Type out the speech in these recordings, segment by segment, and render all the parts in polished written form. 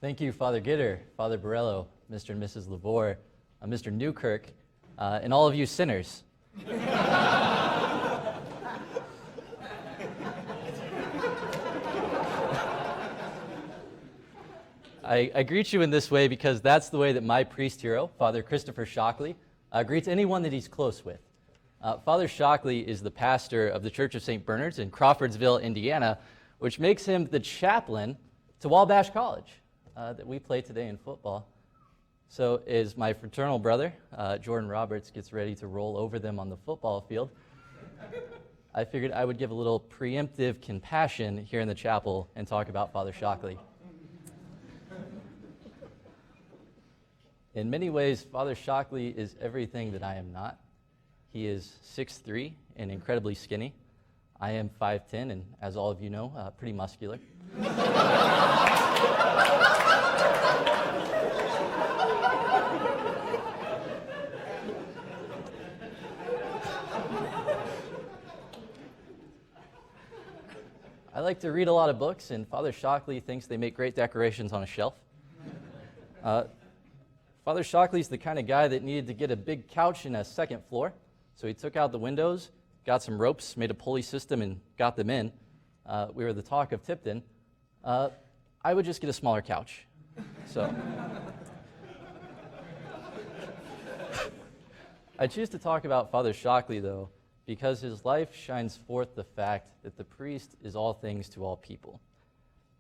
Thank you, Father Gitter, Father Borello, Mr. and Mrs. Labor, Mr. Newkirk, and all of you sinners. I greet you in this way because that's the way that my priest hero, Father Christopher Shockley, greets anyone that he's close with. Father Shockley is the pastor of the Church of St. Bernard's in Crawfordsville, Indiana, which makes him the chaplain to Wabash College that we play today in football. So as my fraternal brother, Jordan Roberts, gets ready to roll over them on the football field, I figured I would give a little preemptive compassion here in the chapel and talk about Father Shockley. In many ways, Father Shockley is everything that I am not. He is 6'3" and incredibly skinny. I am 5'10", and as all of you know, pretty muscular. I like to read a lot of books, and Father Shockley thinks they make great decorations on a shelf. Father Shockley's the kind of guy that needed to get a big couch in a second floor, so he took out the windows, got some ropes, made a pulley system, and got them in. We were the talk of Tipton. I would just get a smaller couch. So I choose to talk about Father Shockley, though, because his life shines forth the fact that the priest is all things to all people.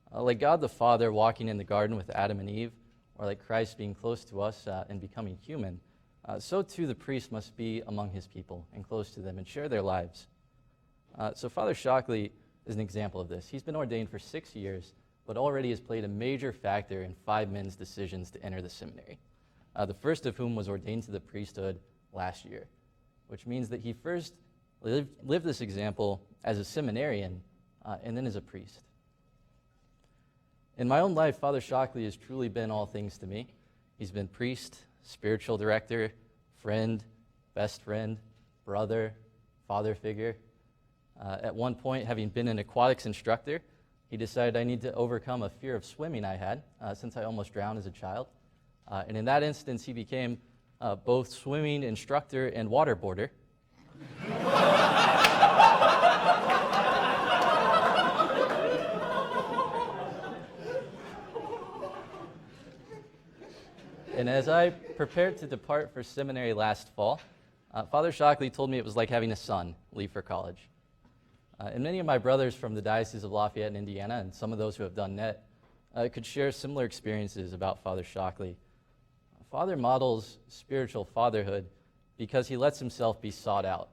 Like God the Father walking in the garden with Adam and Eve, or like Christ being close to us and becoming human, so too the priest must be among his people and close to them and share their lives. So Father Shockley is an example of this. He's been ordained for 6 years, but already has played a major factor in 5 men's decisions to enter the seminary, the first of whom was ordained to the priesthood last year, which means that he first lived this example as a seminarian and then as a priest. In my own life, Father Shockley has truly been all things to me. He's been priest, spiritual director, friend, best friend, brother, father figure. At one point, having been an aquatics instructor, he decided I need to overcome a fear of swimming I had since I almost drowned as a child. And in that instance, he became both swimming instructor and waterboarder. And as I prepared to depart for seminary last fall, Father Shockley told me it was like having a son leave for college. And many of my brothers from the Diocese of Lafayette in Indiana, and some of those who have done net, could share similar experiences about Father Shockley. Father models spiritual fatherhood because he lets himself be sought out,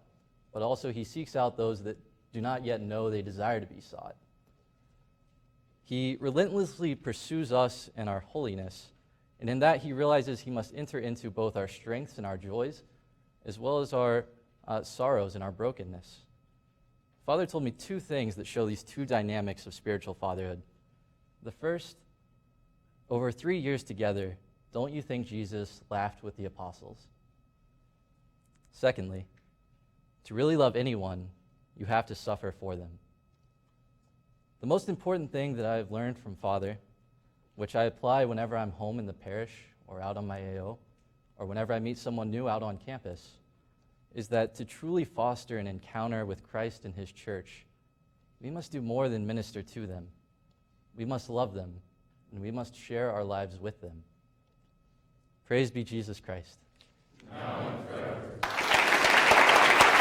but also he seeks out those that do not yet know they desire to be sought. He relentlessly pursues us in our holiness, and in that he realizes he must enter into both our strengths and our joys, as well as our sorrows and our brokenness. Father told me 2 things that show these 2 dynamics of spiritual fatherhood. The first, over 3 years together, don't you think Jesus laughed with the apostles? Secondly, to really love anyone, you have to suffer for them. The most important thing that I've learned from Father, which I apply whenever I'm home in the parish or out on my AO, or whenever I meet someone new out on campus, is that to truly foster an encounter with Christ and his church, we must do more than minister to them. We must love them, and we must share our lives with them. Praise be Jesus Christ. Amen.